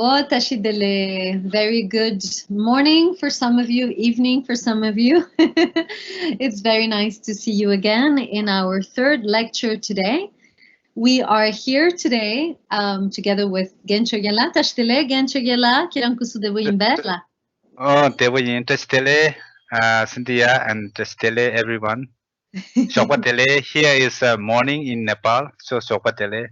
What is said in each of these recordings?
Oh, Tashidele. Very good morning for some of you, evening for some of you. It's very nice to see you again in our third lecture today. We are here today together with Gencho Yela. Tashdele, Gencho Yela, Kirankusudevo Imbela. Oh, they were interstellar, Cynthia and Stele, everyone. Sokpatele, here is morning in Nepal, so Sokpatele.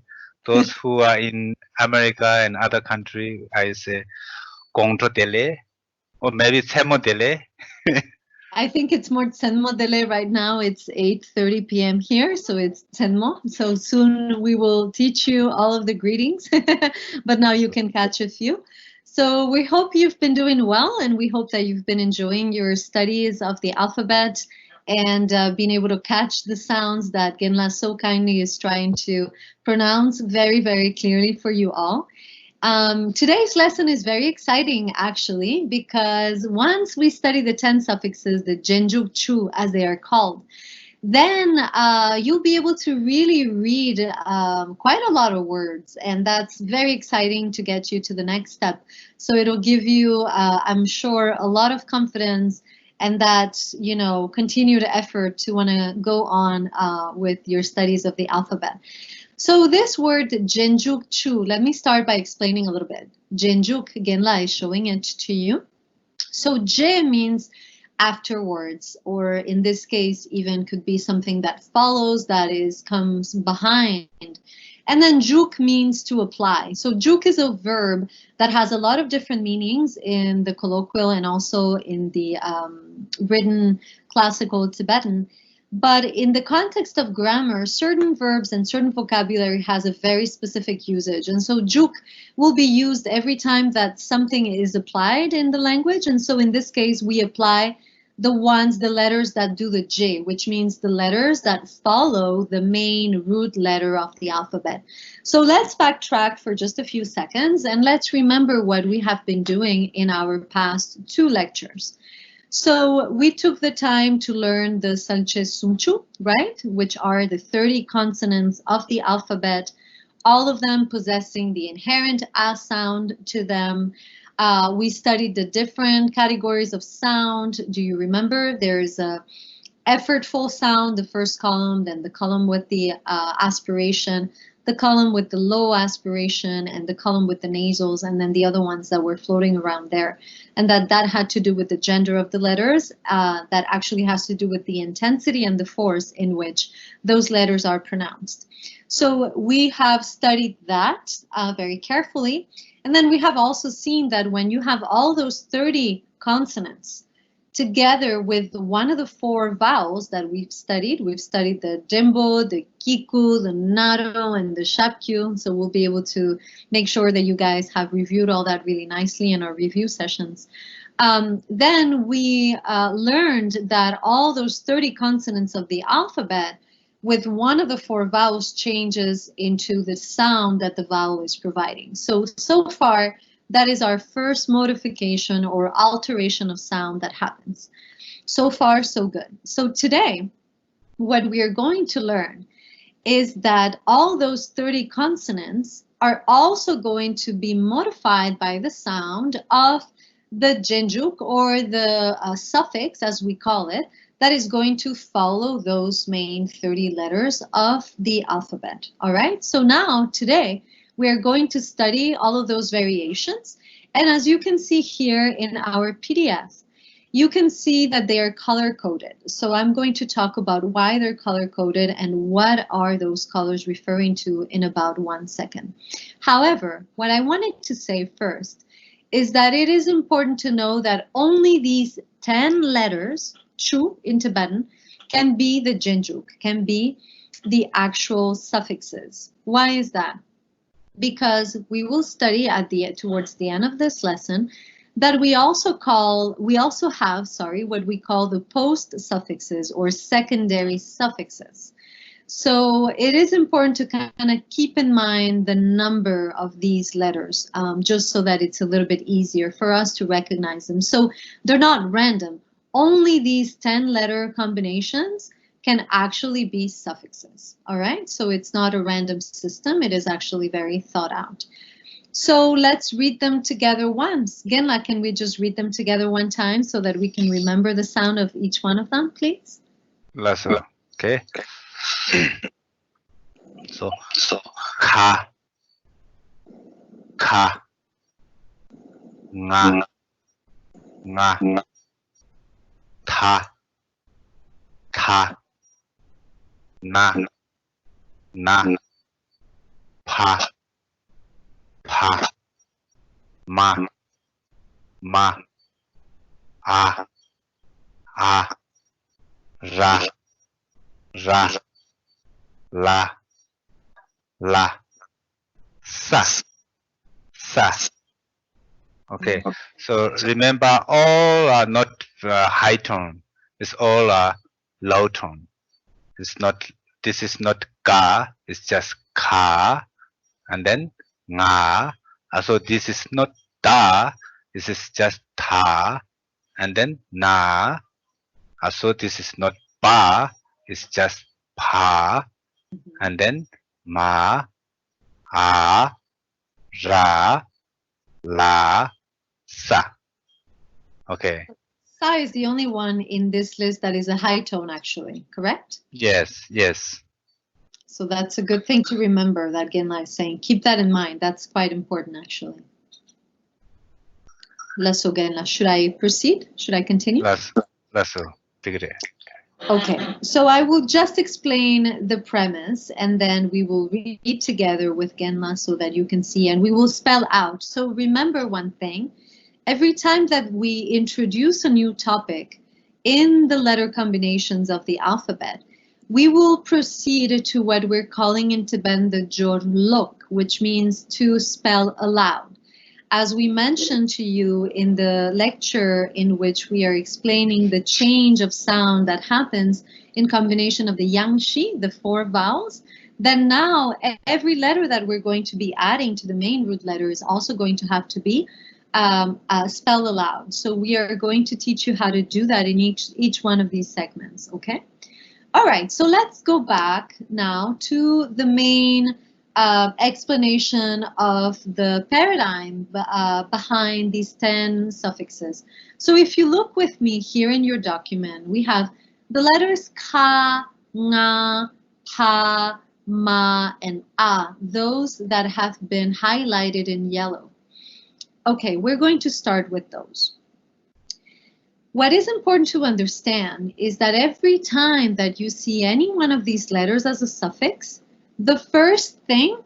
Those who are in America and other country, I say Kongtotele, or maybe Semotele. I think it's more Tsenmo Dele right now. It's 8:30 p.m. here, so it's Tsenmo. So soon we will teach you all of the greetings, but now you can catch a few. So we hope you've been doing well, and we hope that you've been enjoying your studies of the alphabet and being able to catch the sounds that Genla so kindly is trying to pronounce very, very clearly for you all. Today's lesson is very exciting, actually, because once we study the 10 suffixes, the Genjuk Chu, as they are called, then you'll be able to really read quite a lot of words, and that's very exciting to get you to the next step. So it'll give you, I'm sure, a lot of confidence and that, continued effort to want to go on with your studies of the alphabet. So this word Genjuk Chu, let me start by explaining a little bit. Genjuk, Genla is showing it to you. So Je means afterwards, or in this case, even could be something that follows, comes behind. And then juk means to apply. So juk is a verb that has a lot of different meanings in the colloquial and also in the written classical Tibetan. But in the context of grammar, certain verbs and certain vocabulary has a very specific usage. And so juk will be used every time that something is applied in the language. And so in this case, we apply the letters that do the J, which means the letters that follow the main root letter of the alphabet. So let's backtrack for just a few seconds and let's remember what we have been doing in our past 2 lectures. So we took the time to learn the Salche Sumchu, right? Which are the 30 consonants of the alphabet, all of them possessing the inherent A sound to them. We studied the different categories of sound. Do you remember? There's a effortful sound, the first column, then the column with the aspiration, the column with the low aspiration, and the column with the nasals, and then the other ones that were floating around there. And that had to do with the gender of the letters. That actually has to do with the intensity and the force in which those letters are pronounced. So we have studied that very carefully. And then we have also seen that when you have all those 30 consonants together with one of the 4 vowels that we've studied the Jimbo, the Kiku, the Naro, and the Shapkyu. So we'll be able to make sure that you guys have reviewed all that really nicely in our review sessions. Then we learned that all those 30 consonants of the alphabet with one of the 4 vowels changes into the sound that the vowel is providing. So far, that is our first modification or alteration of sound that happens. So far, so good. So today, what we are going to learn is that all those 30 consonants are also going to be modified by the sound of the Genjuk or the suffix, as we call it, that is going to follow those main 30 letters of the alphabet. All right, so now today we are going to study all of those variations. And as you can see here in our PDF, you can see that they are color-coded. So I'm going to talk about why they're color-coded and what are those colors referring to in about 1 second. However, what I wanted to say first is that it is important to know that only these 10 letters, Chu in Tibetan, can be the Genjuk, can be the actual suffixes. Why is that? Because we will study towards the end of this lesson that we also have what we call the post suffixes or secondary suffixes. So it is important to kind of keep in mind the number of these letters, just so that it's a little bit easier for us to recognize them. So they're not random. Only these 10 letter combinations can actually be suffixes. All right, so it's not a random system. It is actually very thought out. So let's read them together once. Genla, can we just read them together one time so that we can remember the sound of each one of them, please? Lasso. Okay. So ka, ka, nga, nga, ta, ta, na, na, pa, pa, ma, ma, a, ra, ra, la, la, sa, sa. Okay, so remember all are not high tone. It's all low tone. It's not. This is not ga. It's just ka, and then nga. So this is not da. This is just ta, and then na. So this is not ba. It's just pa, and then ma, a, ra, la, sa. Okay. Sa is the only one in this list that is a high tone, actually, correct? Yes, yes. So that's a good thing to remember that Genla is saying. Keep that in mind. That's quite important, actually. Lasso Genla. Should I proceed? Should I continue? Lasso. Okay, so I will just explain the premise and then we will read together with Genla so that you can see and we will spell out. So remember one thing, every time that we introduce a new topic in the letter combinations of the alphabet, we will proceed to what we're calling in Tibetan the jorlok, which means to spell aloud. As we mentioned to you in the lecture in which we are explaining the change of sound that happens in combination of the yangshi, the 4 vowels, then now every letter that we're going to be adding to the main root letter is also going to have to be spelled aloud. So we are going to teach you how to do that in each one of these segments, okay? All right, so let's go back now to the main explanation of the paradigm behind these 10 suffixes. So if you look with me here in your document, we have the letters ka, nga, pa, ma, and a, those that have been highlighted in yellow. Okay, we're going to start with those. What is important to understand is that every time that you see any one of these letters as a suffix, the first thing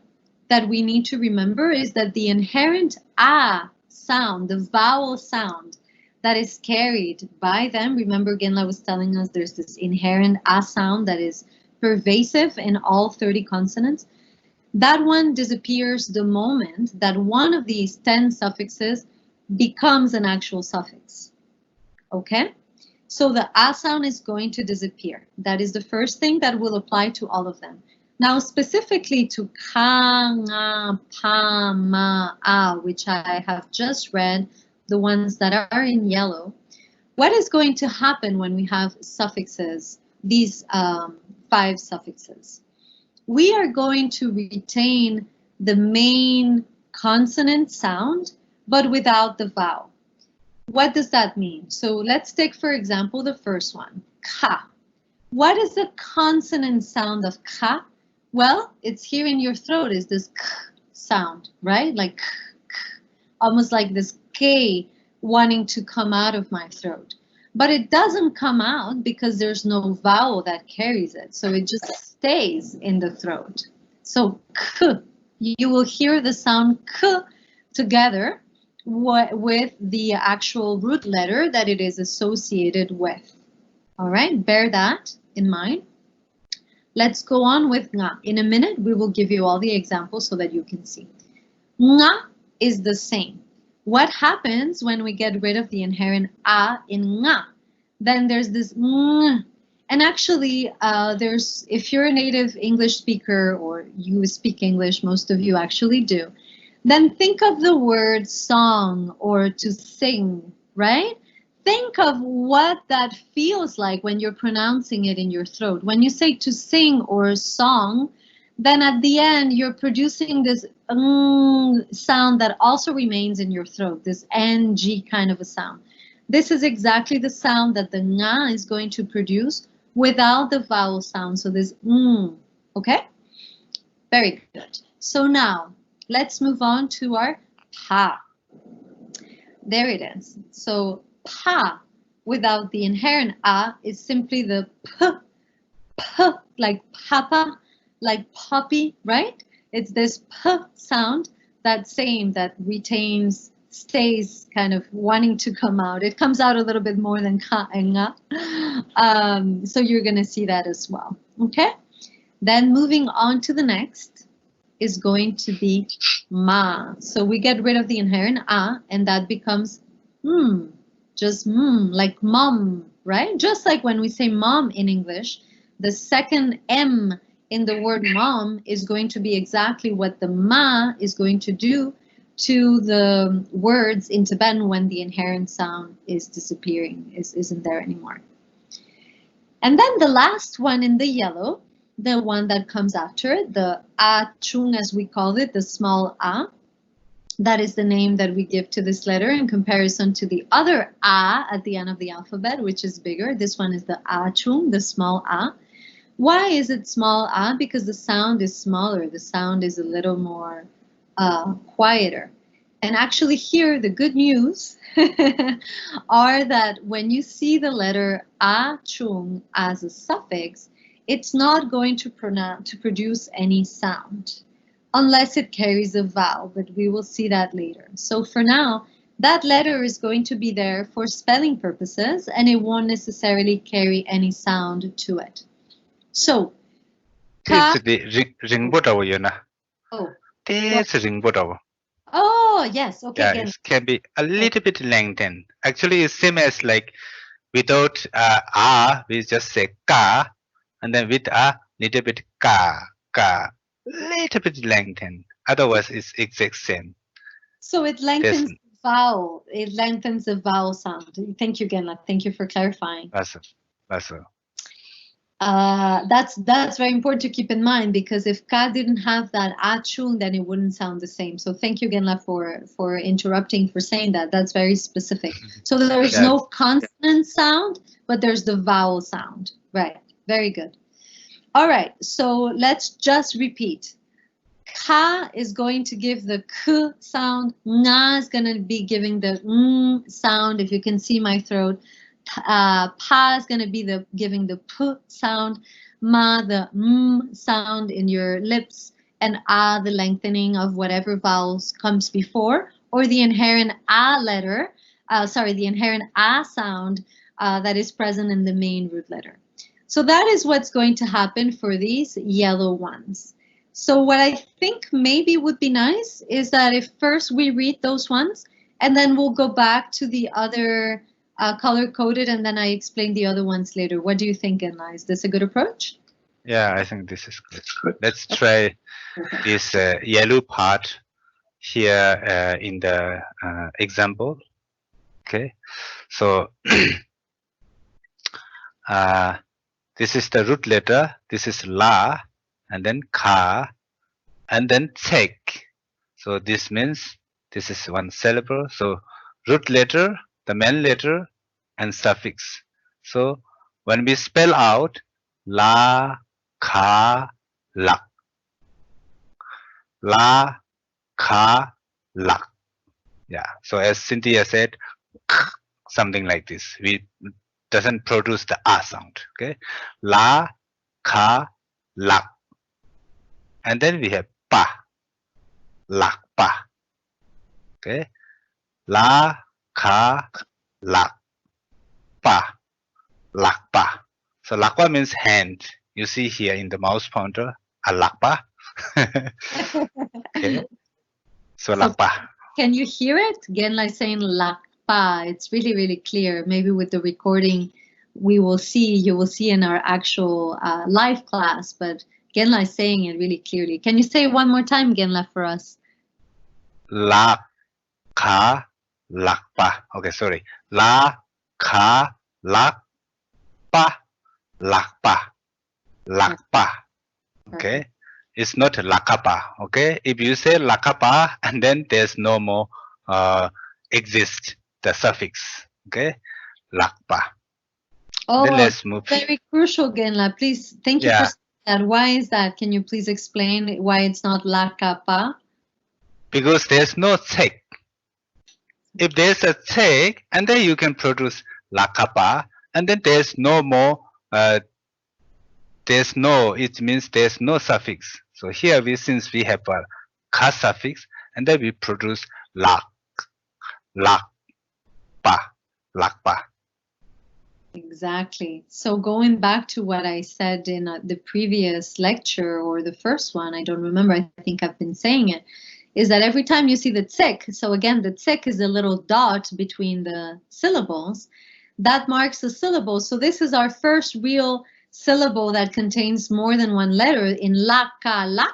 that we need to remember is that the inherent a sound, the vowel sound that is carried by them, remember Genla was telling us there's this inherent a sound that is pervasive in all 30 consonants, that one disappears the moment that one of these 10 suffixes becomes an actual suffix. Okay? So the a sound is going to disappear. That is the first thing that will apply to all of them. Now, specifically to ka, nga, pa, ma, a, which I have just read, the ones that are in yellow, what is going to happen when we have suffixes, these 5 suffixes? We are going to retain the main consonant sound, but without the vowel. What does that mean? So let's take, for example, the first one, ka. What is the consonant sound of ka? Well, it's here in your throat, is this k sound, right? Like k, k, almost like this k wanting to come out of my throat. But it doesn't come out because there's no vowel that carries it. So it just stays in the throat. So k, you will hear the sound k together with the actual root letter that it is associated with. All right, bear that in mind. Let's go on with nga. In a minute, we will give you all the examples so that you can see. Nga is the same. What happens when we get rid of the inherent a in nga? Then there's this ng. And actually, if you're a native English speaker or you speak English, most of you actually do, then think of the word song or to sing, right? Think of what that feels like when you're pronouncing it in your throat. When you say to sing or song, then at the end, you're producing this sound that also remains in your throat, this ng kind of a sound. This is exactly the sound that the nga is going to produce without the vowel sound. So this okay? Very good. So now, let's move on to our pa. There it is. So pa, without the inherent a, is simply the p, like papa, like poppy, right? It's this p sound, that same that retains, stays kind of wanting to come out. It comes out a little bit more than ka and nga. So you're going to see that as well. Okay? Then moving on to the next is going to be ma. So we get rid of the inherent a, and that becomes just like mom, right? Just like when we say mom in English, the second M in the word mom is going to be exactly what the ma is going to do to the words in Tibetan when the inherent sound is disappearing, isn't there anymore. And then the last one in the yellow, the one that comes after it, the a chung as we call it, the small a, that is the name that we give to this letter in comparison to the other a at the end of the alphabet, which is bigger. This one is the a chung, the small a. Why is it small a? Because the sound is smaller. The sound is a little more quieter. And actually here, the good news are that when you see the letter a chung as a suffix, it's not going to produce any sound unless it carries a vowel, but we will see that later. So for now, that letter is going to be there for spelling purposes, and it won't necessarily carry any sound to it. So, It's the ringbotawo yun. Oh. It's ringbotawo. Oh, yes. Okay. Yeah, it can be a little bit lengthened. Actually, it's same as like without a, we just say ka, and then with a little bit ka, little bit lengthened. Otherwise, it's exact same. So it lengthens the vowel. It lengthens the vowel sound. Thank you, Genla. Thank you for clarifying. That's very important to keep in mind, because if ka didn't have that achung, then it wouldn't sound the same. So thank you, Genla, for interrupting, for saying that. That's very specific. So there's no consonant sound, but there's the vowel sound. Right. Very good. All right. So let's just repeat. Ka is going to give the k sound. Nga is going to be giving the sound. If you can see my throat. Pa is going to be giving the p sound, ma the sound in your lips, and a the lengthening of whatever vowels comes before, or the inherent a letter, the inherent a sound that is present in the main root letter. So that is what's going to happen for these yellow ones. So what I think maybe would be nice is that if first we read those ones, and then we'll go back to the other color-coded, and then I explain the other ones later. What do you think, Enla? Is this a good approach? Yeah, I think this is good. Let's try this yellow part here in the example. Okay, so this is the root letter. This is la, and then ka, and then tek. So this means this is one syllable. So root letter, the main letter, and suffix. So when we spell out la, ka, lak, la, ka, lak. Yeah. So as Cynthia said, something like this. We doesn't produce the a sound. Okay. La, ka, lak. And then we have pa, lak, pa. Okay. La, ka, lak, pa, lakpa. So lakpa means hand. You see here in the mouse pointer, a lakpa. Okay. So lakpa. Can you hear it? Again, like saying lakpa. It's really, really clear. Maybe with the recording, you will see in our actual live class, but Genla is saying it really clearly. Can you say it one more time, Genla, for us? La, ka, lakpa. Okay, sorry. La, ka, lakpa, lakpa, lakpa. Okay. it's not lakapa. Okay, if you say lakapa, and then there's no more exist the suffix. Okay, lakpa. Then Oh, let's move. very crucial, Genla. Please, thank you for Yeah, saying that. Why is that? Can you please explain why it's not la capa? because there's no check. If there's a check, and then you can produce lakapa, and then there's no more. There's no. It means there's no suffix. So here we, since we have a ka suffix, and then we produce lak, lakpa, lakpa. Exactly. So going back to what I said in the previous lecture or the first one, I don't remember, I think I've been saying it, is that every time you see the tsek, so again, the tsek is a little dot between the syllables, that marks a syllable. So this is our first real syllable that contains more than one letter. In laka, lak,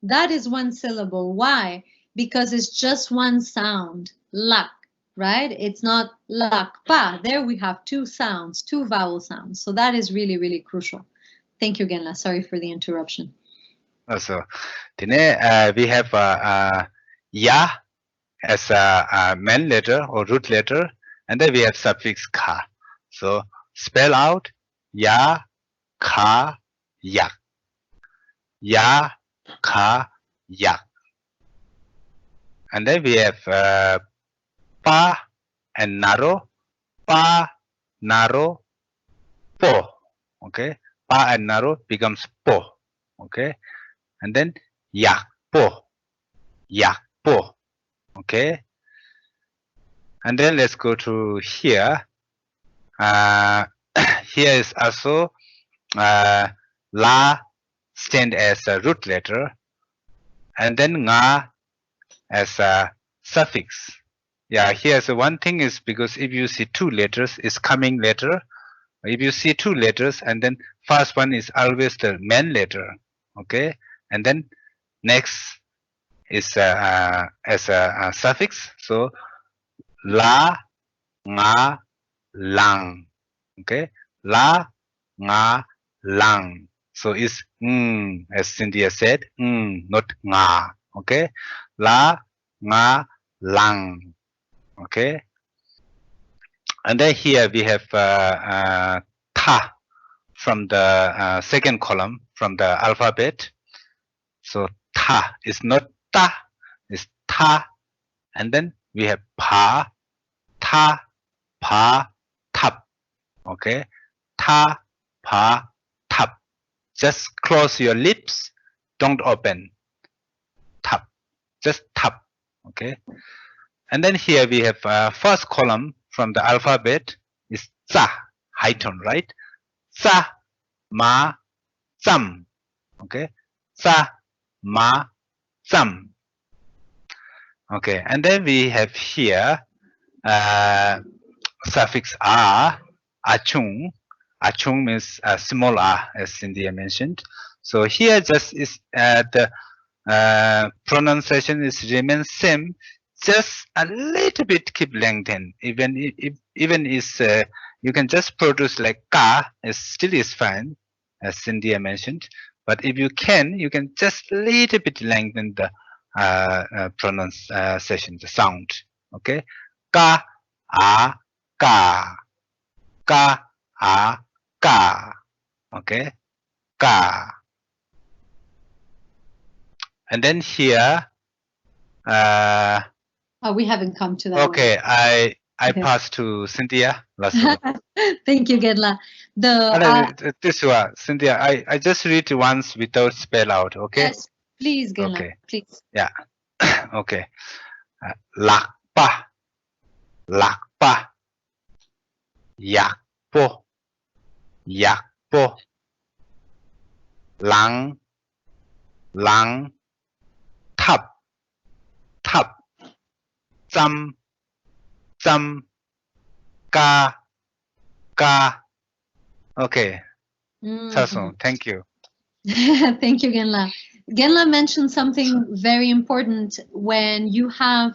that is one syllable. Why? Because it's just one sound, lak. Right? It's not lakpa. There we have two sounds, two vowel sounds. So that is really, really crucial. Thank you, Genla. Sorry for the interruption. Also, today we have ya as a main letter or root letter, and then we have suffix ka. So spell out ya, ka, yak. Ya, ka, yak. And then we have pa and naro, pa, naro, po. Okay, pa and naro becomes po. Okay, and then yak, po, yak, po. Okay, and then let's go to here. Here is also la stand as a root letter, and then nga as a suffix. Yeah, here's one thing is because if you see two letters, it's coming letter. If you see two letters, and then first one is always the main letter, okay, and then next is as a suffix. So la, nga, lang, okay, la, nga, lang. So it's as Cynthia said, not nga, okay, la, nga, lang, okay. And then here we have ta from the second column from the alphabet. So ta is not ta, it's ta. And then we have pa, ta, pa, tap. Okay, ta, pa, tap. Just close your lips, don't open. Tap, just tap. Okay, and then here we have first column from the alphabet is za, high tone, right? Za, ma, zam. Okay, za, ma, zam. Okay, and then we have here suffix a, achung. Achung means small a, as Cynthia mentioned. So here just is the pronunciation is remain same, just a little bit keep lengthen. Even is you can just produce like ka, is still is fine, as Cynthia mentioned. But if you can just little bit lengthen the pronunciation, the sound. Okay, ka, a, ka, ka, a, ka. Okay, ka. And then here, we haven't come to that. okay, one. I pass to Cynthia. Thank you, Genla. This one, Cynthia, I just read once without spell out. Okay. Yes, please, Genla. Okay. Please. Yeah. Okay. Lakpa, lakpa, yakpo, yakpo, lang, lang, tap, tap, zam, zam, ka, ka. Okay. Sasong, thank you. Thank you, Genla. Genla mentioned something very important when you have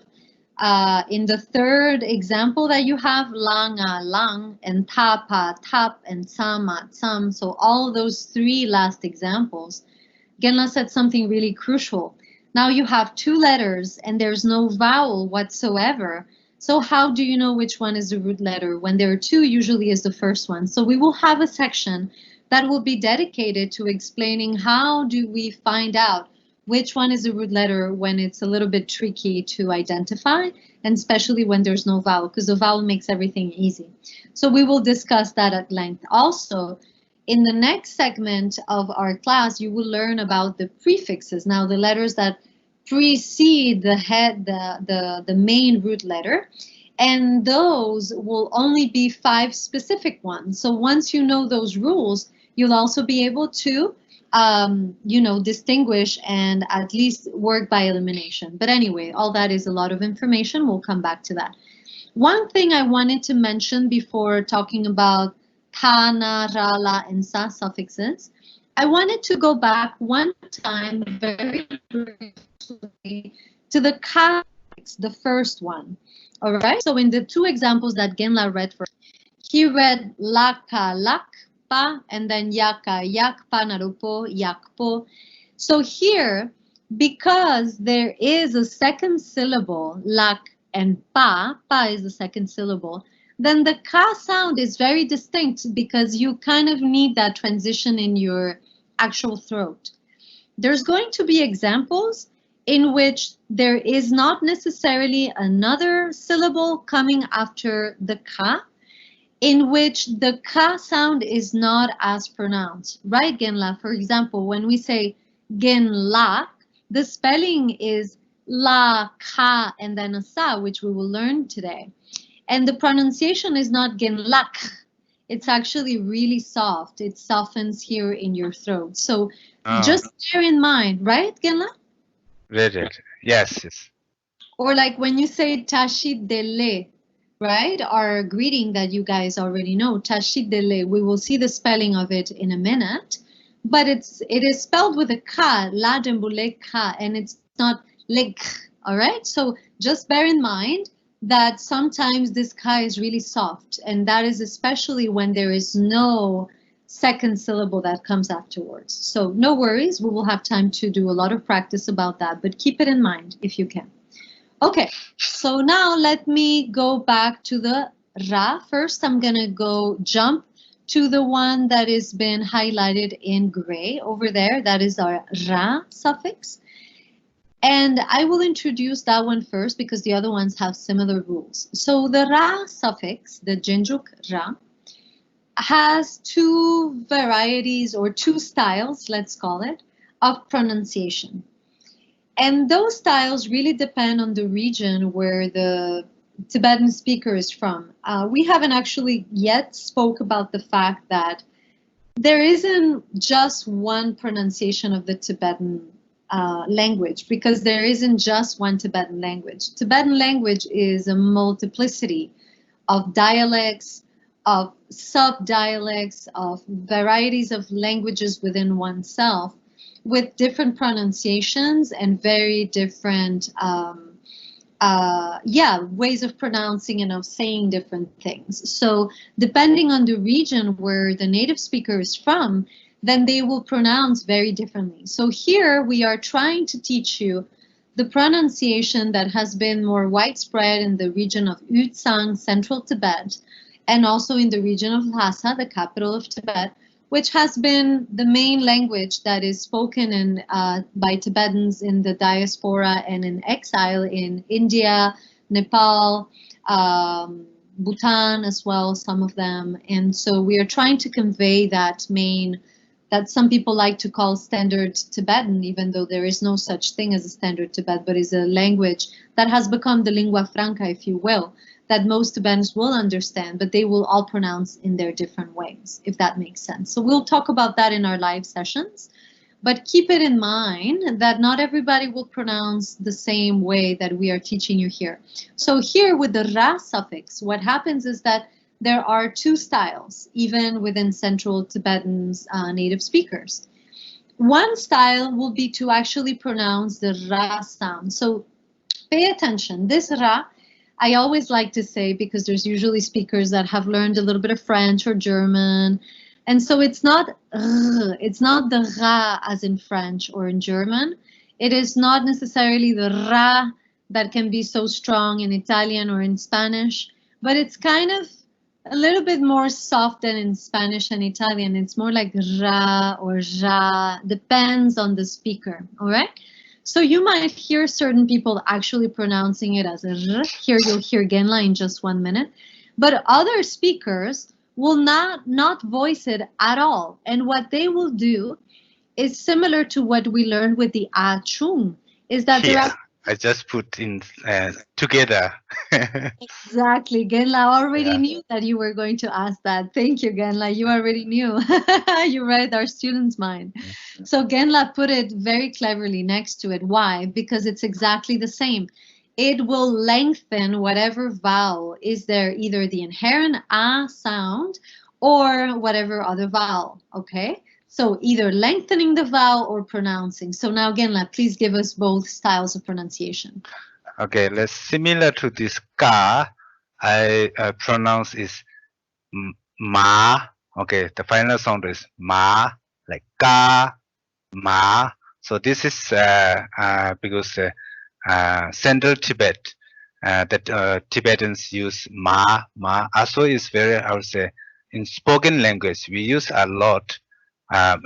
in the third example that you have langa, lang, and tapa, tap, and sama, tsam. So all those three last examples, Genla said something really crucial. Now you have two letters and there's no vowel whatsoever. So how do you know which one is the root letter? When there are two, usually is the first one. So we will have a section that will be dedicated to explaining how do we find out which one is the root letter when it's a little bit tricky to identify, and especially when there's no vowel, because the vowel makes everything easy. So we will discuss that at length. Also, in the next segment of our class, you will learn about the prefixes. Now, the letters that precede the main root letter, and those will only be 5 specific ones. So once you know those rules, you'll also be able to distinguish and at least work by elimination. But anyway, all that is a lot of information. We'll come back to that. One thing I wanted to mention before talking about ta, na, ra, la, and sa suffixes, I wanted to go back one time very briefly to the ka, the first one. All right. So in the two examples that Genla read first, he read laka, lak, pa, and then yaka, yak, pa, narupo, yakpo. So here, because there is a second syllable, lak and pa is the second syllable, then the ka sound is very distinct because you kind of need that transition in your actual throat. There's going to be examples in which there is not necessarily another syllable coming after the ka, in which the ka sound is not as pronounced, right, Genla? For example, when we say genla, the spelling is la, ka, and then a sa, which we will learn today. And the pronunciation is not genlak. It's actually really soft. It softens here in your throat. So just bear in mind, right, Genla? Very. Yes, yes. Or like when you say tashit dele, right? Our greeting that you guys already know, tashit dele. We will see the spelling of it in a minute, but it is spelled with a ka, la dembule ka, and it's not lek. All right. So just bear in mind that sometimes this ka is really soft, and that is especially when there is no second syllable that comes afterwards. So no worries, we will have time to do a lot of practice about that, but keep it in mind if you can. Okay, so now let me go back to the ra. First, I'm gonna go jump to the one that has been highlighted in gray over there. That is our ra suffix. And I will introduce that one first because the other ones have similar rules. So the ra suffix, the Jinjuk ra, has two varieties or two styles, let's call it, of pronunciation. And those styles really depend on the region where the Tibetan speaker is from. We haven't actually yet spoke about the fact that there isn't just one pronunciation of the Tibetan language, because there isn't just one Tibetan language. Tibetan language is a multiplicity of dialects, of sub-dialects, of varieties of languages within oneself, with different pronunciations and very different ways of pronouncing and of saying different things. So depending on the region where the native speaker is from, then they will pronounce very differently. So here we are trying to teach you the pronunciation that has been more widespread in the region of Yutsang, central Tibet, and also in the region of Lhasa, the capital of Tibet, which has been the main language that is spoken by Tibetans in the diaspora and in exile in India, Nepal, Bhutan as well, some of them. And so we are trying to convey that some people like to call standard Tibetan, even though there is no such thing as a standard Tibet, but is a language that has become the lingua franca, if you will, that most Tibetans will understand, but they will all pronounce in their different ways, if that makes sense. So we'll talk about that in our live sessions, but keep it in mind that not everybody will pronounce the same way that we are teaching you here. So here with the ra suffix, what happens is that there are two styles, even within Central Tibetan's native speakers. One style will be to actually pronounce the ra sound. So pay attention, this ra, I always like to say, because there's usually speakers that have learned a little bit of French or German, And so it's not the ra as in French or in German. It is not necessarily the ra that can be so strong in Italian or in Spanish, but it's kind of a little bit more soft than in Spanish and Italian. It's more like ra or ja, depends on the speaker, all right? So you might hear certain people actually pronouncing it as a r. Here you'll hear Genla in just 1 minute, but other speakers will not voice it at all. And what they will do is similar to what we learned with the achung, is that Here, I just put in together. Exactly. Genla already Yeah. knew that you were going to ask that. Thank you, Genla. You already knew. You read our students' mind. So Genla put it very cleverly next to it. Why? Because it's exactly the same. It will lengthen whatever vowel is there, either the inherent a sound or whatever other vowel. Okay? So either lengthening the vowel or pronouncing. So now, Genla, please give us both styles of pronunciation. Okay, let's similar to this ka. I pronounce is ma. Okay, the final sound is ma, like ka, ma. So this is because Central Tibet, that Tibetans use ma. Also is very, I would say, in spoken language we use a lot.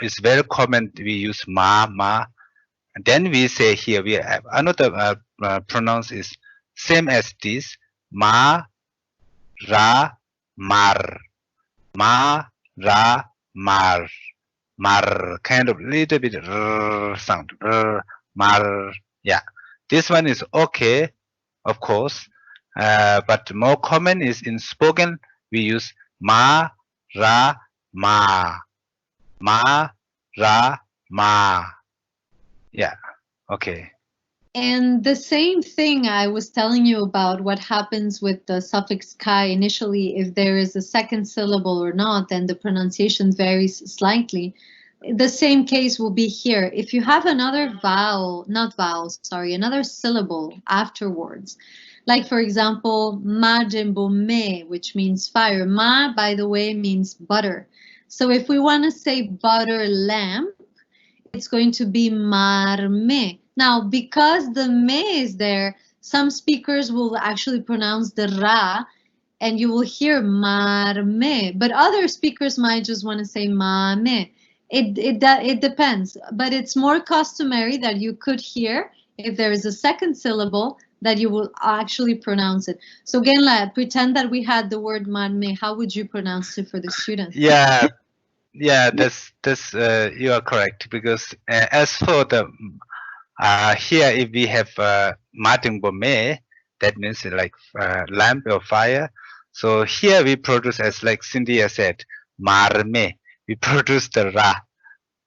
It's very common we use ma. And then we say here we have another pronounce is same as this ma, ra, mar, ma, ra, mar. Mar, kind of little bit sound. Mar, yeah. This one is okay, of course, but more common is in spoken. We use ma, ra, ma, ma, ra, ma. Yeah. Okay. And the same thing I was telling you about what happens with the suffix kai initially, if there is a second syllable or not, then the pronunciation varies slightly. The same case will be here. If you have another vowel, not vowels, sorry, another syllable afterwards, like for example, ma jembo me, which means fire. Ma, by the way, means butter. So if we want to say butter lamp, it's going to be marme. Now, because the me is there, some speakers will actually pronounce the ra, and you will hear marme. But other speakers might just want to say mame. It depends, but it's more customary that you could hear if there is a second syllable that you will actually pronounce it. So Genla, pretend that we had the word marme. How would you pronounce it for the students? Yeah. Yeah, that's you are correct, because as for the here, if we have Martin Bome, that means like lamp or fire. So here we produce, as like Cynthia said, marme. We produce the ra.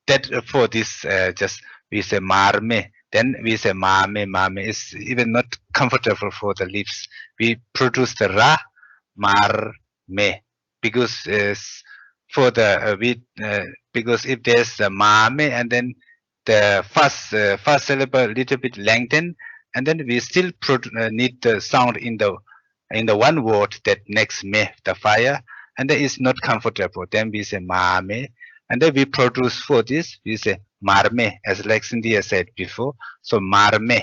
That for this just we say marme. Then we say mame. Is even not comfortable for the lips. We produce the ra, marme, because for the because if there's a mame and then the first syllable little bit lengthened, and then we still need the sound in the one word that next me, the fire, and then it's not comfortable. Then we say mame, and then we produce for this we say marme, as like Cynthia said before. So marme.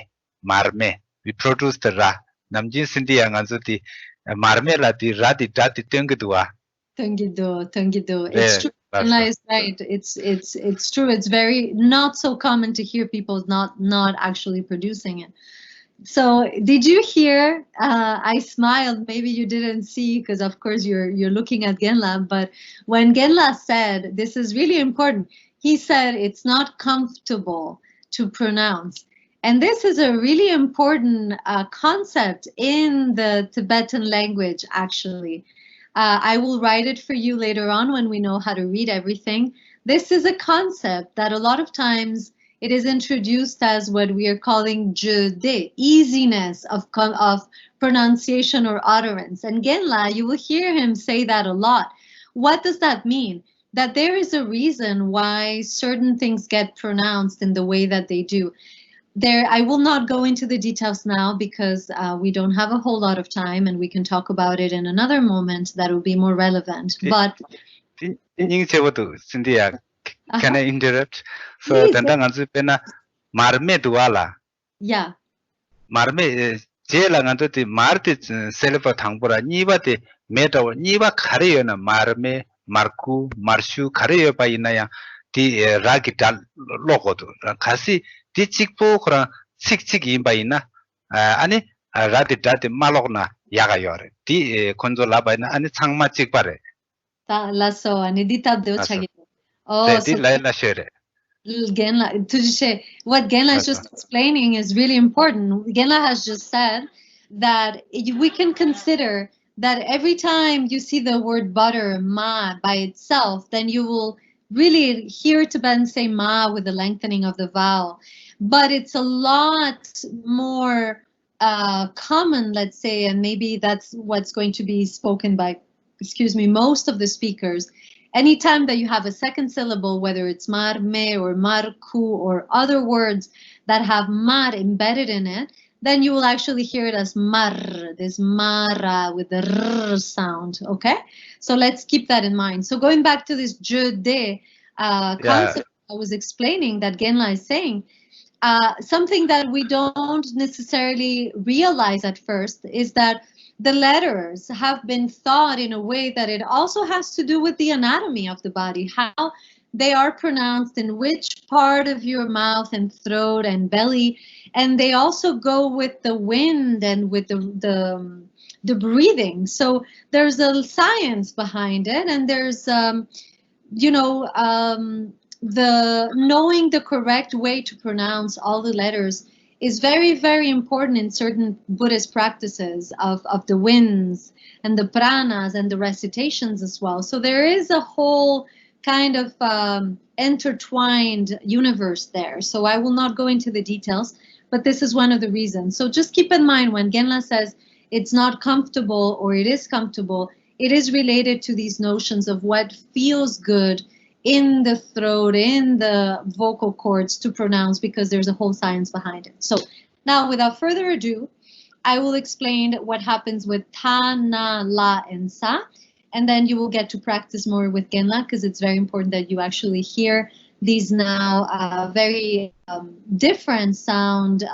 We produce the ra. Namjin Cynthia nganzuti marme la di ra di da di tengdua. Tungido. It's true. Genla is right. It's true. It's very not so common to hear people not actually producing it. So did you hear? I smiled. Maybe you didn't see, because of course you're looking at Genla. But when Genla said, this is really important, he said it's not comfortable to pronounce. And this is a really important concept in the Tibetan language, actually. I will write it for you later on when we know how to read everything. This is a concept that a lot of times it is introduced as what we are calling jede, easiness of pronunciation or utterance. And Genla, you will hear him say that a lot. What does that mean? That there is a reason why certain things get pronounced in the way that they do. I will not go into the details now because we don't have a whole lot of time, and we can talk about it in another moment that will be more relevant. But ing chevotu Cynthia, can I interrupt? So Please. tanda nganzu pena marme duala. Yeah. Marme je la nganzu ti marti selpa thangpura niba ti meta niba khare na marme marku marshu khare pa ina ya ti ragi dal logodu. Khasi ti chikpo khra chik imba ina ani rati dati malogna yaga yore. Ti konzo laba ina ani changma chikpare. Lasso anidita Aso. chagi. Oh, Te ti so la shere. Genla, what Genla is Aso. just explaining is really important. Genla has just said that we can consider that every time you see the word butter, ma, by itself, then you will really hear Tibetan say ma with the lengthening of the vowel. But it's a lot more common, let's say, and maybe that's what's going to be spoken by, most of the speakers. Anytime that you have a second syllable, whether it's marme or marku or other words that have mar embedded in it, then you will actually hear it as mar, this mara with the r sound, okay? So let's keep that in mind. So going back to this je de concept I was explaining that Genla is saying, something that we don't necessarily realize at first is that the letters have been thought in a way that it also has to do with the anatomy of the body, how they are pronounced in which part of your mouth and throat and belly, and they also go with the wind and with the breathing. So there's a science behind it, and there's the knowing the correct way to pronounce all the letters is very, very important in certain Buddhist practices of the winds and the pranas and the recitations as well. So there is a whole kind of intertwined universe there. So I will not go into the details, but this is one of the reasons. So just keep in mind when Genla says it's not comfortable or it is comfortable, it is related to these notions of what feels good in the throat, in the vocal cords to pronounce, because there's a whole science behind it. So now, without further ado, I will explain what happens with ta, na, la, and sa, and then you will get to practice more with Genla, because it's very important that you actually hear these now very different sound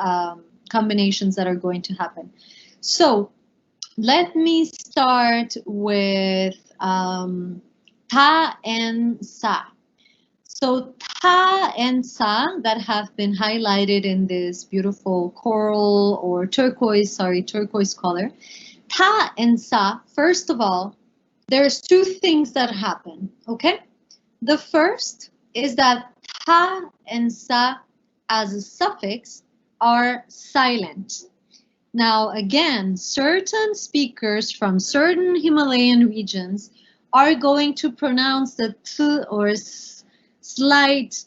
combinations that are going to happen. So let me start with ta and sa. So ta and sa that have been highlighted in this beautiful coral or turquoise color. Ta and sa, first of all, there's two things that happen, okay? The first is that ta and sa as a suffix are silent. Now, again, certain speakers from certain Himalayan regions are going to pronounce the t or slight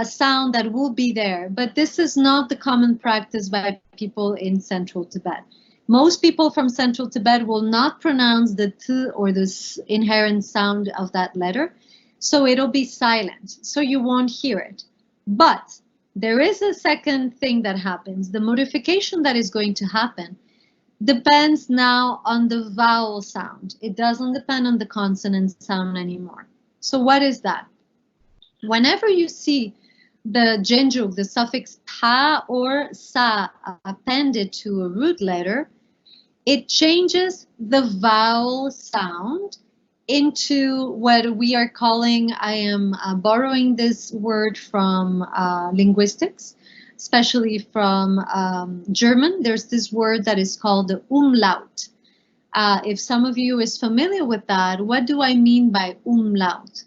sound that will be there, but this is not the common practice by people in central Tibet. Most people from central Tibet will not pronounce the t or the inherent sound of that letter, so it'll be silent, so you won't hear it. But there is a second thing that happens. The modification that is going to happen depends now on the vowel sound. It doesn't depend on the consonant sound anymore. So what is that? Whenever you see the genjuk, the suffix ta or sa appended to a root letter, it changes the vowel sound into what we are calling, I am borrowing this word from linguistics, especially from German. There's this word that is called the umlaut. If some of you is familiar with that, what do I mean by umlaut?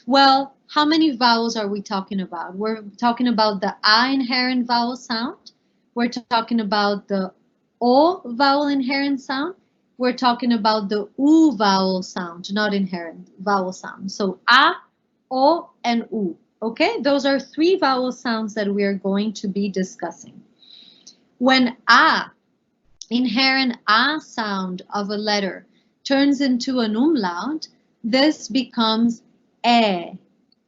Well, how many vowels are we talking about? We're talking about the a inherent vowel sound. We're talking about the o vowel inherent sound. We're talking about the u vowel sound, not inherent vowel sound. So a, o, and u. Okay, those are three vowel sounds that we are going to be discussing. When a, inherent a sound of a letter, turns into an umlaut, this becomes e.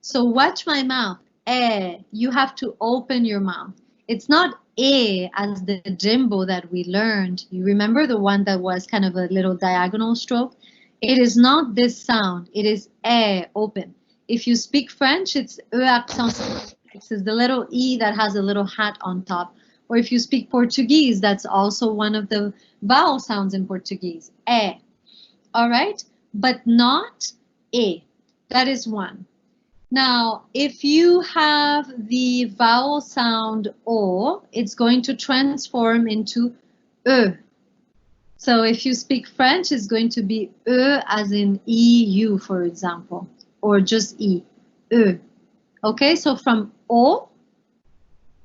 So watch my mouth. E. You have to open your mouth. It's not e as the jimbo that we learned. You remember the one that was kind of a little diagonal stroke? It is not this sound. It is open. If you speak French, it's accent suffix. It's the little e that has a little hat on top. Or if you speak Portuguese, that's also one of the vowel sounds in Portuguese. All right? But not e. That is one. Now, if you have the vowel sound o, it's going to transform into e. So if you speak French, it's going to be e as in EU, for example, or just e. Okay, so from o,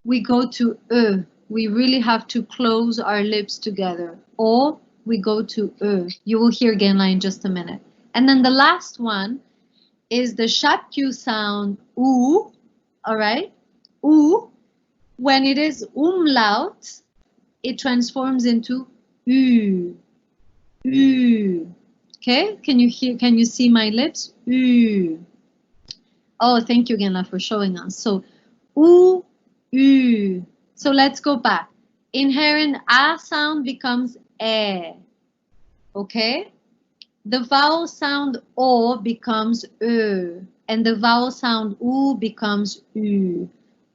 we go to e. We really have to close our lips together. O, we go to e. You will hear Genla in just a minute. And then the last one is the sharp Q sound oo, all right? Oo. When it is umlaut, it transforms into U. U. Okay, can you see my lips? U. Oh, thank you, Genla, for showing us. So, U, U. So let's go back. Inherent A sound becomes E. Okay? The vowel sound O becomes Ö. And the vowel sound U becomes U.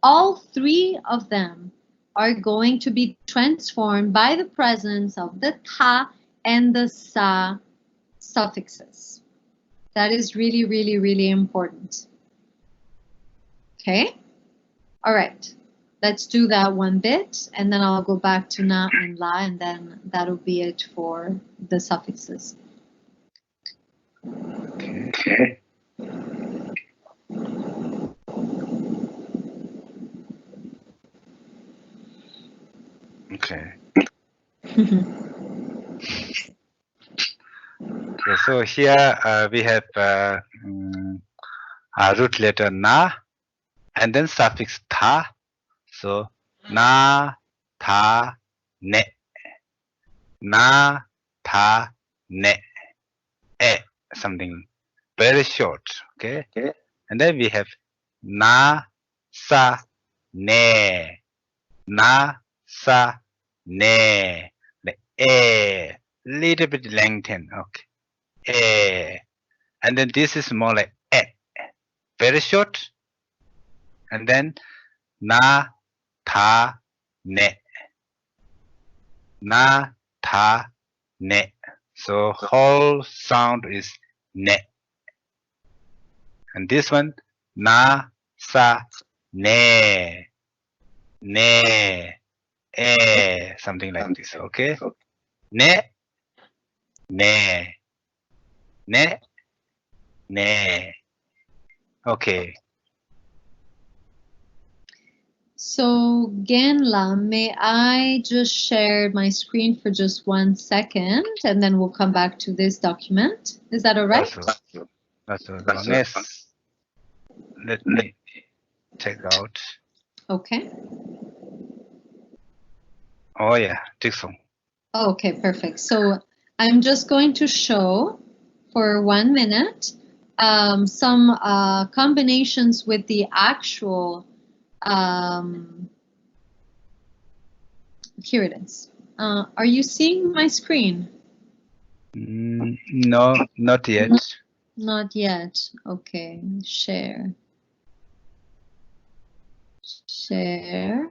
All three of them are going to be transformed by the presence of the ta and the sa suffixes. That is really, really, really important. Okay? All right. Let's do that one bit, and then I'll go back to na and la, and then that'll be it for the suffixes. Okay. Okay. Okay, so here we have root letter na and then suffix tha. So na, tha, ne. Na, tha, ne. Something very short. Okay. And then we have na, sa, ne. Na, sa, ne. The little bit lengthened. Okay. And then this is more like very short. And then na, tha, ne. Na, tha, ne. So whole sound is ne. And this one na, sa, ne. Ne. Something like this. Okay. Ne. Ne. Ne. Ne. Okay. So Genla, may I just share my screen for just 1 second, and then we'll come back to this document. Is that all right? That's long as let me check out. Okay. Oh yeah, this one. Okay, perfect. So I'm just going to show for 1 minute some combinations with the actual. Here it is. Are you seeing my screen? No, not yet. Not yet. Okay, share. Share.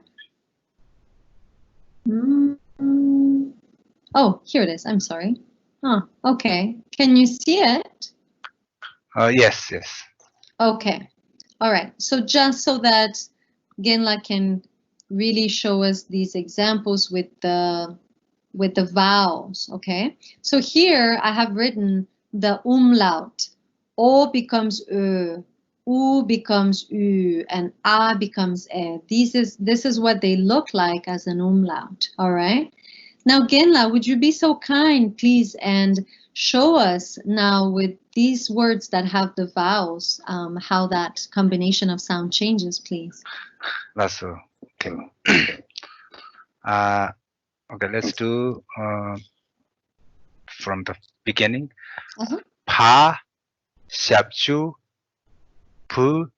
Oh, here it is. I'm sorry. Okay. Can you see it? Yes. Okay. All right. So just so that Genla can really show us these examples with the vowels. Okay. So here I have written the umlaut. O becomes Ö, U becomes Ü, and A becomes E. This is what they look like as an umlaut. All right. Now, Genla, would you be so kind, please, and show us now with these words that have the vowels, how that combination of sound changes, please. That's okay. Okay, let's do from the beginning. Pa, 샵주, 부,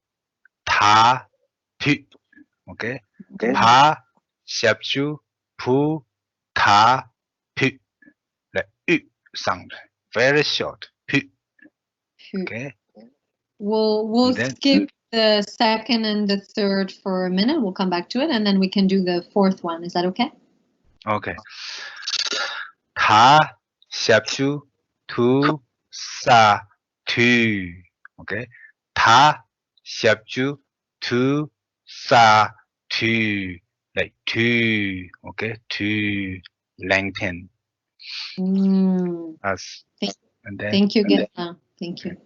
다, 뷰. Okay. Pa, 샵주, 부, 다, 뷰. The U sound very short. 뷰. Okay. We'll Then, skip the second and the third for a minute. We'll come back to it, and then we can do the fourth one. Is that okay? okay. 다, 샵주, 두, 싸, 두. Okay. 다, 샵주, 두, 싸, 두. Like two. Okay. Two. Lengthen. As. And then. Thank you, Geta. Thank you.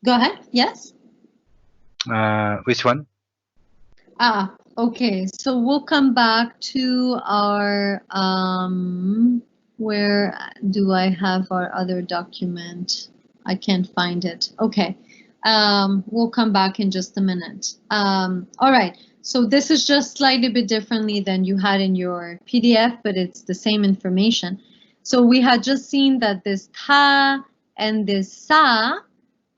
Go ahead. Yes. Which one? Okay. So we'll come back to our where do I have our other document? I can't find it. Okay. We'll come back in just a minute. All right. So this is just slightly bit differently than you had in your PDF, but it's the same information. So we had just seen that this ta and this sa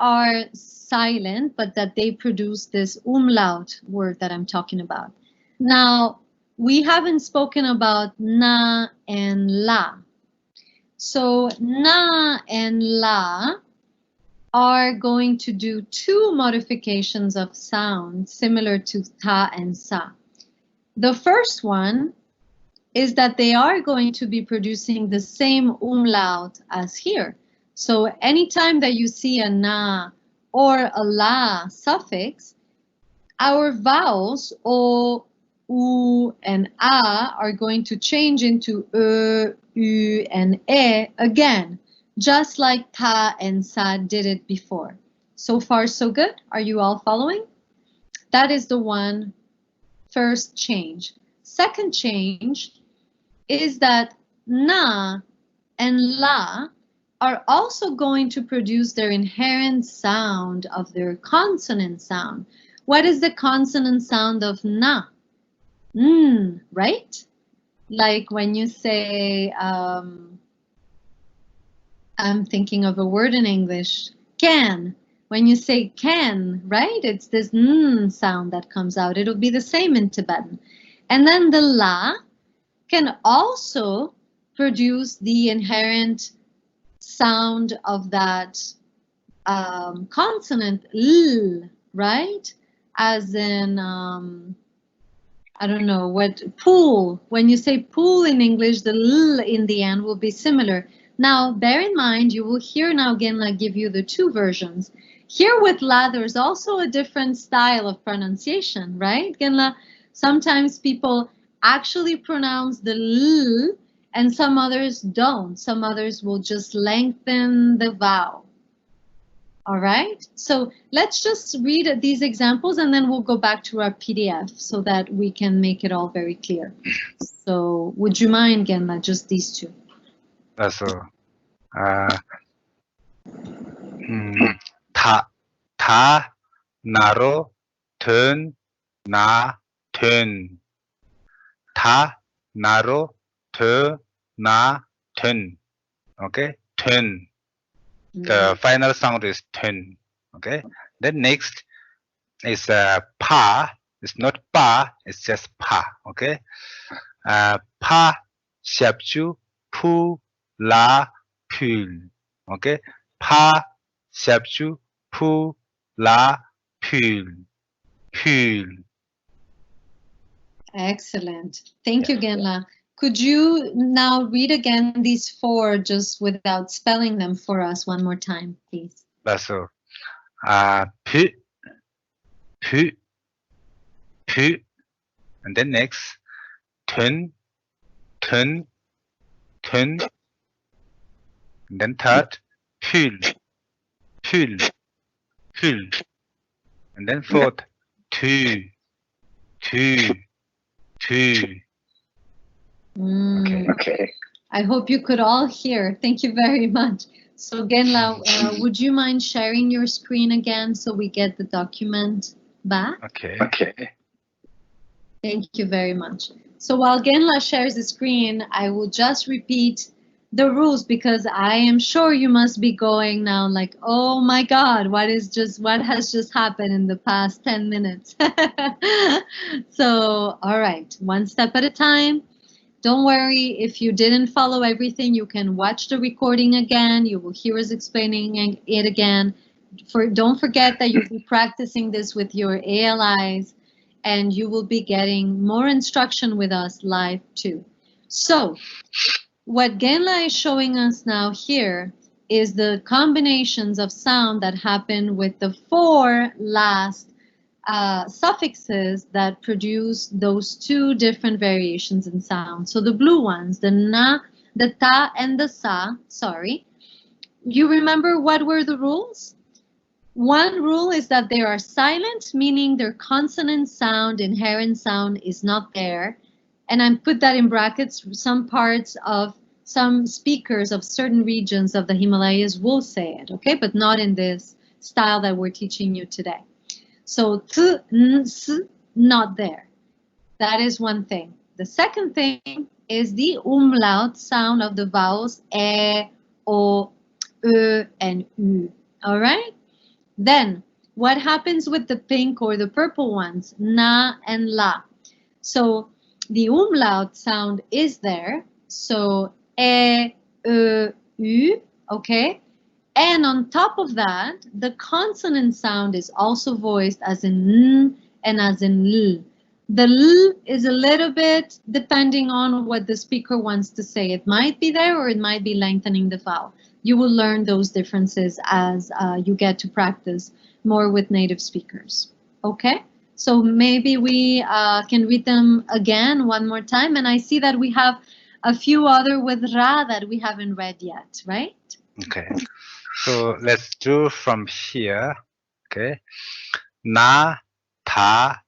are silent, but that they produce this umlaut word that I'm talking about. Now, we haven't spoken about na and la. So na and la are going to do two modifications of sound similar to ta and sa. The first one is that they are going to be producing the same umlaut as here. So anytime that you see a na or a la suffix, our vowels o, u, and a are going to change into u, and e again, just like ta and sa did it before. So far, so good? Are you all following? That is the one first change. Second change is that na and la are also going to produce their inherent sound of their consonant sound. What is the consonant sound of na? Right? Like when you say, I'm thinking of a word in English, can. When you say can, right? It's this sound that comes out. It'll be the same in Tibetan. And then the la can also produce the inherent sound of that consonant l, right? As in, I don't know what, pool. When you say pool in English, the l in the end will be similar. Now, bear in mind, you will hear now Genla give you the two versions. Here with la, there's also a different style of pronunciation, right? Genla, sometimes people actually pronounce the l, and some others don't. Some others will just lengthen the vowel. All right, so let's just read these examples and then we'll go back to our PDF so that we can make it all very clear. So would you mind, Genla, just these two? So, 다, 나로, 든, 나, 든. 다, 나로, 드, 나, 든. Okay, 든. The final sound is 든. Okay, then next is pa. It's not pa, it's just pa. Okay, pa, 샵주, 푸, 라, 풀. Okay, 파, 샵주, 푸, 라, 풀. 풀. Excellent. Thank you, Genla. Could you now read again these four just without spelling them for us one more time, please? So, 푸, 푸, 푸. And then next, 튼, 튼, 튼. And then third, 풀, 풀, 풀. And then fourth, 두, 두, 두. Okay. I hope you could all hear. Thank you very much. So Genla, would you mind sharing your screen again so we get the document back? Okay. Thank you very much. So while Genla shares the screen, I will just repeat the rules because I am sure you must be going now like, oh my God, what has just happened in the past 10 minutes? So, all right, one step at a time. Don't worry if you didn't follow everything. You can watch the recording again. You will hear us explaining it again. Don't forget that you'll be practicing this with your ALIs, and you will be getting more instruction with us live too. So what Genla is showing us now here is the combinations of sound that happen with the 4 last suffixes that produce those 2 different variations in sound. So the blue ones, the na, the ta, and the sa, sorry. You remember what were the rules? One rule is that they are silent, meaning their consonant sound, inherent sound is not there. And I put that in brackets. Some parts of some speakers of certain regions of the Himalayas will say it, okay? But not in this style that we're teaching you today. So t, n, s, not there. That is one thing. The second thing is the umlaut sound of the vowels e, o, e, and u. All right? Then, what happens with the pink or the purple ones? Na and la. So, the umlaut sound is there. So, e, u, okay? And on top of that, the consonant sound is also voiced as in n and as in l. The l is a little bit depending on what the speaker wants to say. It might be there or it might be lengthening the vowel. You will learn those differences as you get to practice more with native speakers. Okay? So maybe we can read them again one more time. And I see that we have a few other with ra that we haven't read yet, right? Okay. So let's do from here. Okay. Na, ta,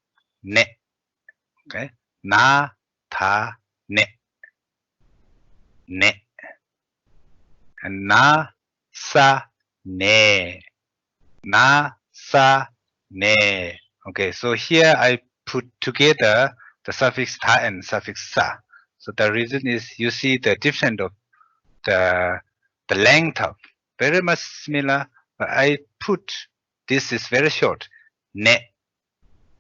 ne. Okay. Na, ta, ne. Ne. And na, sa, ne. Na, sa, ne. Okay, so here I put together the suffix ta and suffix sa. So the reason is you see the difference of the length of very much similar, but I put this is very short, ne,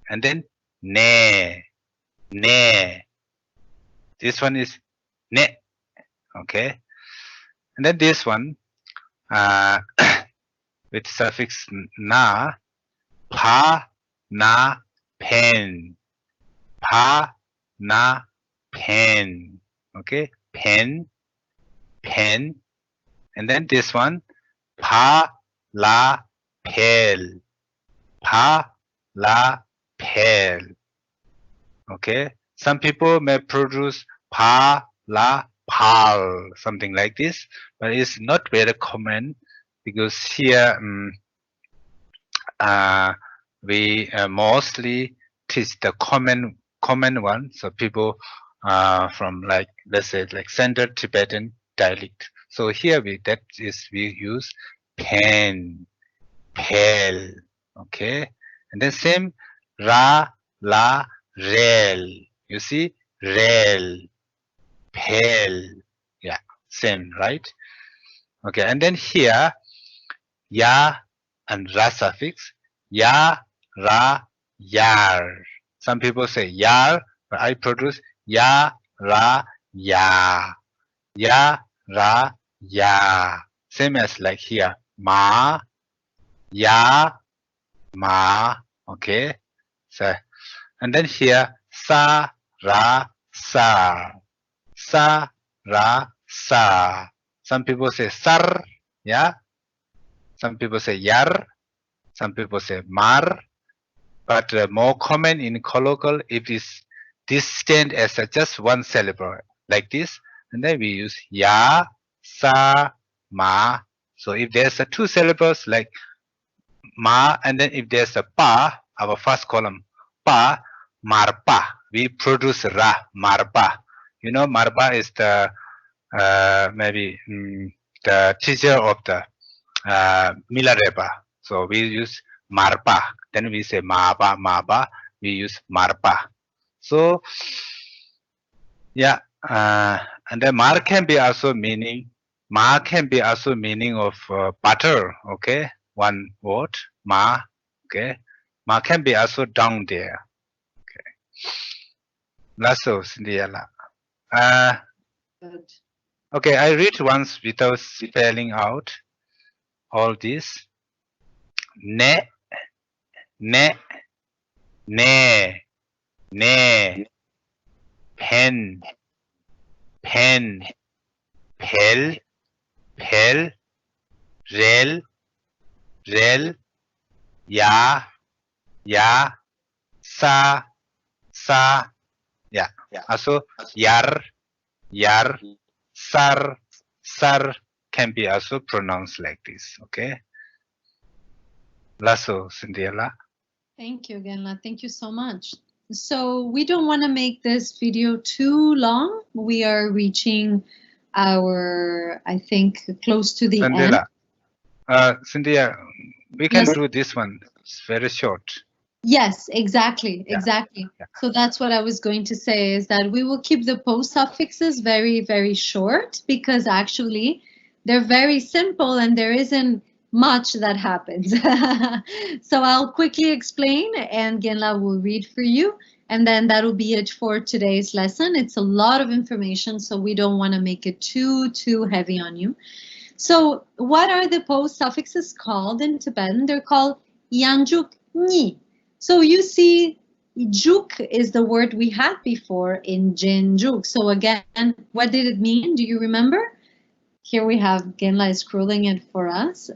and then ne, ne. This one is ne, okay, and then this one with suffix na, pa, na, pen, pa, na, pen, okay, pen, pen, and then this one, pa, la, pel, pa, la, pel, okay. Some people may produce pa, la, pal, something like this, but it's not very common because here we mostly teach the common one. So people from like let's say like Central Tibetan dialect. So here we use pen, pel, okay, and then same ra, la, rel. You see rel, pel, yeah, same, right? Okay, and then here ya and ra suffix, ya, ra, yar. Some people say yar, but I produce ya, ra, ya. Ya, ra, ya. Same as like here. Ma, ya, ma. Okay. So, and then here, sa, ra, sa. Sa, ra, sa. Some people say sar. Yeah. Some people say yar. Some people say mar. But more common in colloquial, if it's distant as just one syllable, like this, and then we use ya, sa, ma. So if there's 2 syllables like ma, and then if there's a pa, our first column, pa, marpa, we produce ra, marpa. You know, marpa is the maybe the teacher of the Milarepa. So we use marpa. Then we say maba, maba. We use marpa. So yeah, and then mar can be also meaning. Ma can be also meaning of butter. Okay, one word ma. Okay, ma can be also down there. Okay, lasso Cinderella. Uh, Good. okay, I read once without spelling out all this. Ne, ne, ne, ne, pen, pen, pel, pel, rel, rel, ya, ya, sa, sa. Yeah. Also, yar, yar, sar, sar can be also pronounced like this. Okay. Lasso, Cinderella. Thank you, Genla. Thank you so much. So we don't want to make this video too long. We are reaching our, I think, close to the end. Cinderella. Cynthia, we can Yes. do this one. It's very short. Yes, exactly, Yeah. exactly. Yeah. So that's what I was going to say, is that we will keep the post suffixes very, very short, because actually they're very simple and there isn't much that happens. So I'll quickly explain and Genla will read for you, and then that'll be it for today's lesson. It's a lot of information, so we don't want to make it too heavy on you. So what are the post suffixes called in Tibetan? They're called yanjuk ni. So you see, juk is the word we had before in Jinjuk. So again, what did it mean? Do you remember? Here we have Genla is scrolling it for us.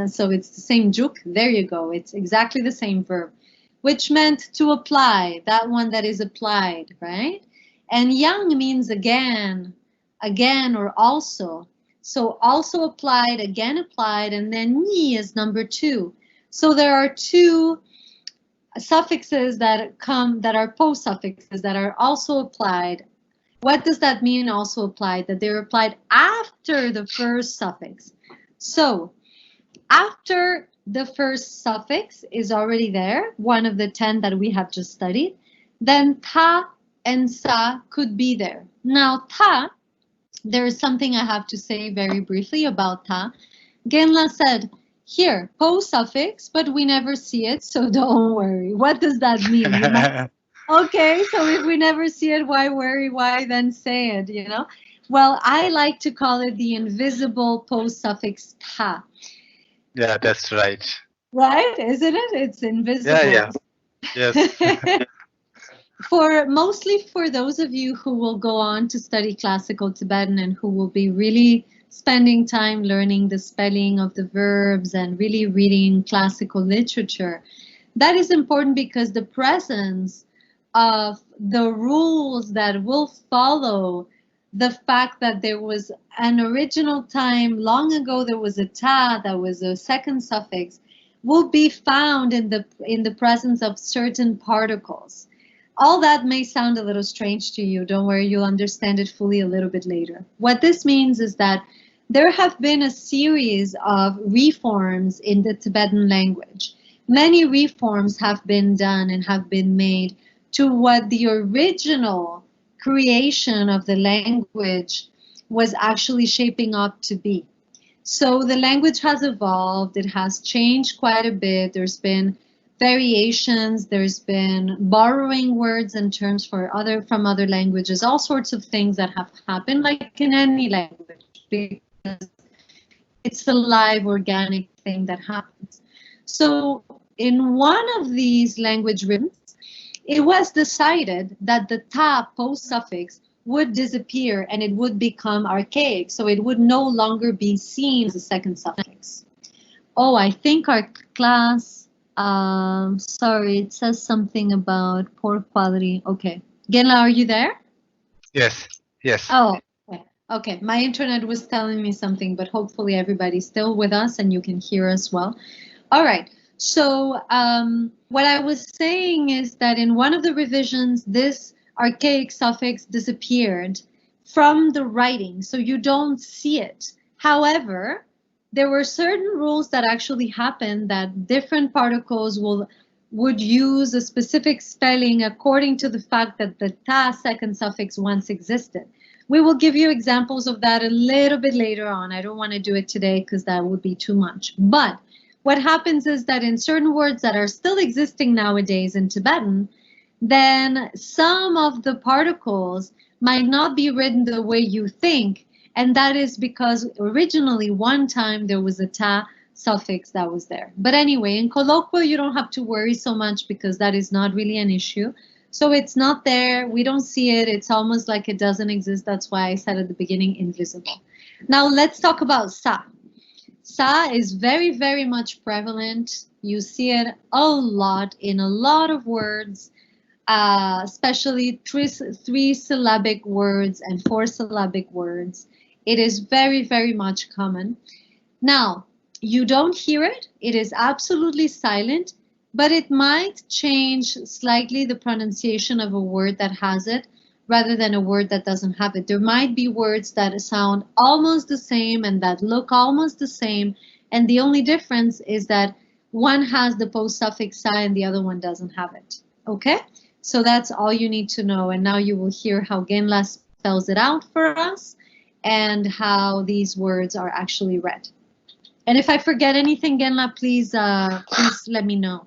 So it's the same juk. There you go. It's exactly the same verb, which meant to apply, that one that is applied, right? And yang means again, again or also. So also applied, again applied, and then ni is number 2. So there are 2 suffixes that are post suffixes that are also applied. What does that mean, also applied? That they're applied after the first suffix. So after the first suffix is already there, one of the 10 that we have just studied, then ta and sa could be there. Now ta, there is something I have to say very briefly about ta. Genla said, here, post suffix, but we never see it, so don't worry. What does that mean? You might, okay, so if we never see it, why worry? Why then say it, you know? Well, I like to call it the invisible post suffix ta. Yeah, that's right. Right, isn't it? It's invisible. Yeah. Yes. Mostly for those of you who will go on to study classical Tibetan and who will be really spending time learning the spelling of the verbs and really reading classical literature. That is important because the presence of the rules that will follow the fact that there was an original time long ago, there was a ta, that was a second suffix, will be found in the presence of certain particles. All that may sound a little strange to you. Don't worry, you'll understand it fully a little bit later. What this means is that there have been a series of reforms in the Tibetan language. Many reforms have been done and have been made to what the original creation of the language was actually shaping up to be. So the language has evolved, it has changed quite a bit. There's been variations, there's been borrowing words and terms from other languages, all sorts of things that have happened, like in any language, because it's a live organic thing that happens. So in one of these language rhythms, it was decided that the ta post suffix would disappear and it would become archaic, so it would no longer be seen as a second suffix. Oh, I think our class, sorry, it says something about poor quality. Okay. Genla, are you there? Yes. Oh, okay. My internet was telling me something, but hopefully everybody's still with us and you can hear us well. All right. So what I was saying is that in one of the revisions, this archaic suffix disappeared from the writing, so you don't see it. However, there were certain rules that actually happened that different particles would use a specific spelling according to the fact that the ta second suffix once existed. We will give you examples of that a little bit later on. I don't want to do it today because that would be too much. But what happens is that in certain words that are still existing nowadays in Tibetan, then some of the particles might not be written the way you think. And that is because originally one time there was a ta suffix that was there. But anyway, in colloquial, you don't have to worry so much because that is not really an issue. So it's not there. We don't see it. It's almost like it doesn't exist. That's why I said at the beginning, invisible. Now let's talk about sa. Sa is very, very much prevalent. You see it a lot in a lot of words, especially three-syllabic words and four-syllabic words. It is very, very much common. Now, you don't hear it. It is absolutely silent, but it might change slightly the pronunciation of a word that has it rather than a word that doesn't have it. There might be words that sound almost the same and that look almost the same, and the only difference is that one has the post suffix sa and the other one doesn't have it. Okay? So that's all you need to know, and now you will hear how Genla spells it out for us and how these words are actually read. And if I forget anything, Genla, please let me know.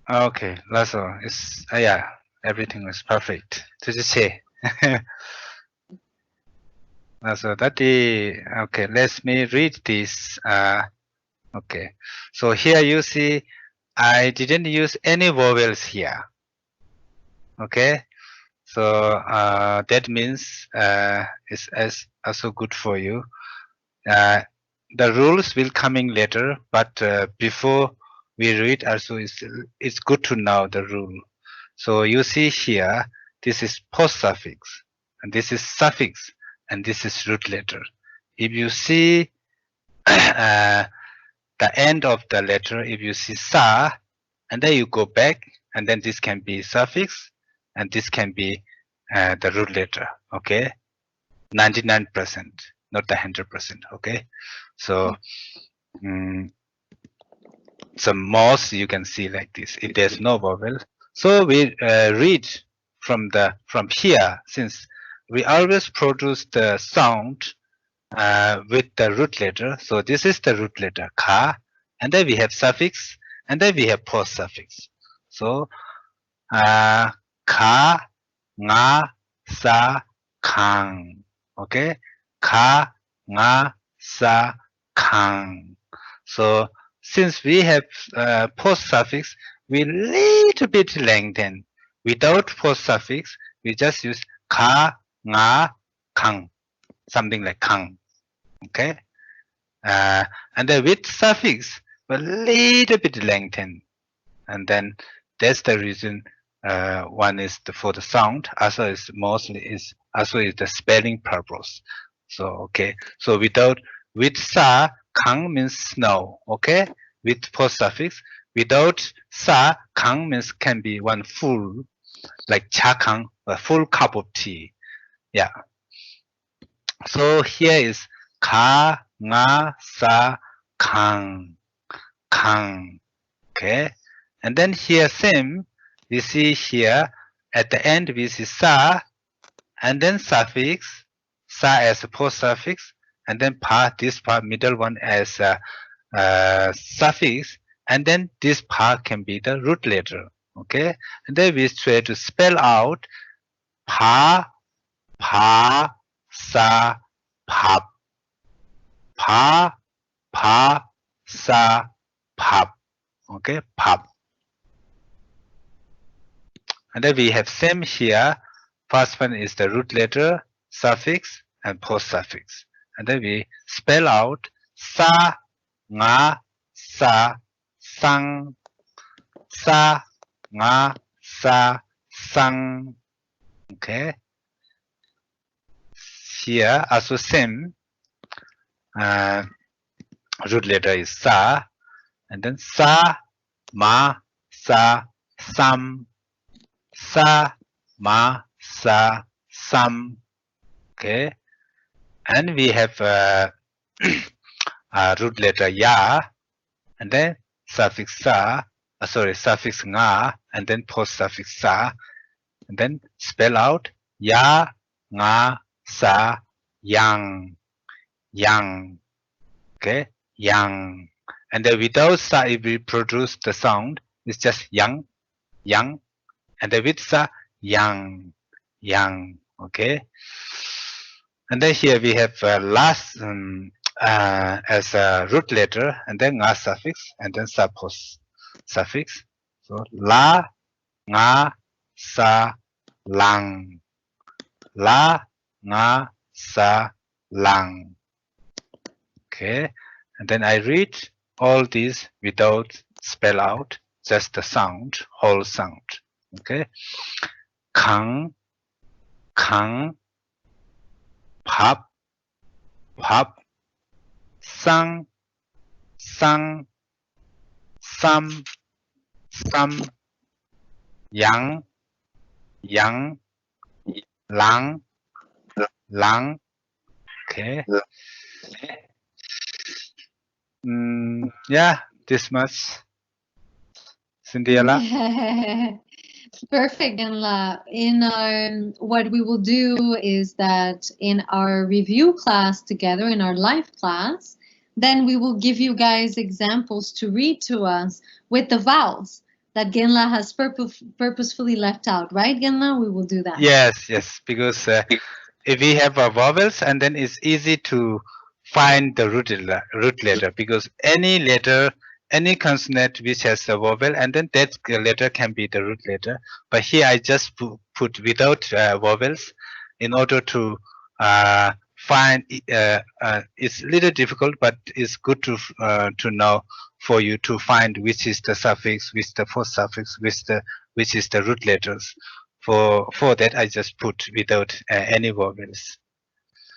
Okay, that's all. It's yeah, everything is perfect. say. So that is okay. Let me read this. Okay, so here you see, I didn't use any vowels here. Okay, so that means it's also good for you. The rules will coming later, but before we read also it's good to know the rule. So you see here, this is post suffix, and this is suffix, and this is root letter. If you see the end of the letter, if you see sa, and then you go back, and then this can be suffix, and this can be the root letter. Okay, 99%, not the 100%. Okay, so so most you can see like this. If there's no vowel, so we read from here, since we always produce the sound with the root letter. So this is the root letter ka, and then we have suffix, and then we have post suffix. So ka, nga, sa, kang. Okay, ka, nga, sa, kang. So since we have post suffix, we little bit lengthen. Without post suffix, we just use ka, nga, kang, something like kang. Okay, and then with suffix, a little bit lengthen, and then that's the reason. One is for the sound, also is mostly is the spelling purpose. So okay, so with sa, kang means snow. Okay, with post suffix. Without sa, kang means can be one full, like cha kang, a full cup of tea. Yeah. So here is ka, nga, sa, kang, kang. Okay, and then here same. We see here at the end we see sa, and then suffix, sa as a post suffix, and then pa, this part middle one as a suffix, and then this part can be the root letter. Okay, and then we try to spell out pa, pa, sa, pap, pa, pa, sa, pap. Okay, pap. And then we have same here. First one is the root letter, suffix, and post suffix. And then we spell out sa, nga, sa, sang, sa, nga, sa, sang. Okay. Here also same. Root letter is sa, and then sa, ma, sa, sam. Sa, ma, sa, sam. Okay, and we have root letter ya, and then suffix sa, suffix nga, and then post suffix sa, and then spell out ya, nga, sa, yang, yang. Okay, yang, and then without sa, if we produce the sound, it's just yang, yang. And then with sa, yang, yang. Okay. And then here we have last as a root letter, and then nga suffix, and then suppose suffix. So la, nga, sa, lang. La, nga, sa, lang. Okay. And then I read all these without spell out, just the sound, whole sound. Okay. Kang, kang, pop, pop, sang, sang, some, yang, yang, lang, lang. Okay. Yeah, this much. Cynthia. Perfect, Ganla. In our, what we will do is that in our review class together, in our live class, then we will give you guys examples to read to us with the vowels that Genla has purposefully left out, right, Genla? We will do that. Yes, yes, because if we have vowels, and then it's easy to find the root letter, because any letter, any consonant which has a vowel, and then that letter can be the root letter. But here I just put without vowels in order to find. It's a little difficult, but it's good to know for you to find which is the suffix, which the post suffix, which is the root letters. For that, I just put without any vowels.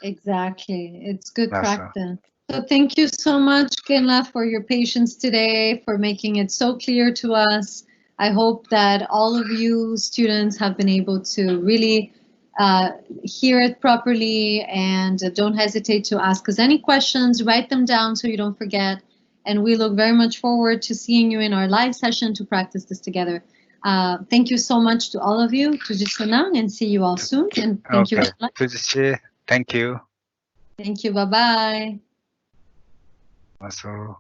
Exactly. It's good practice. So thank you so much, Genla, for your patience today, for making it so clear to us. I hope that all of you students have been able to really hear it properly, and don't hesitate to ask us any questions. Write them down so you don't forget. And we look very much forward to seeing you in our live session to practice this together. Thank you so much to all of you. And see you all soon. And thank you. Thank you. Thank you. Bye-bye. Also.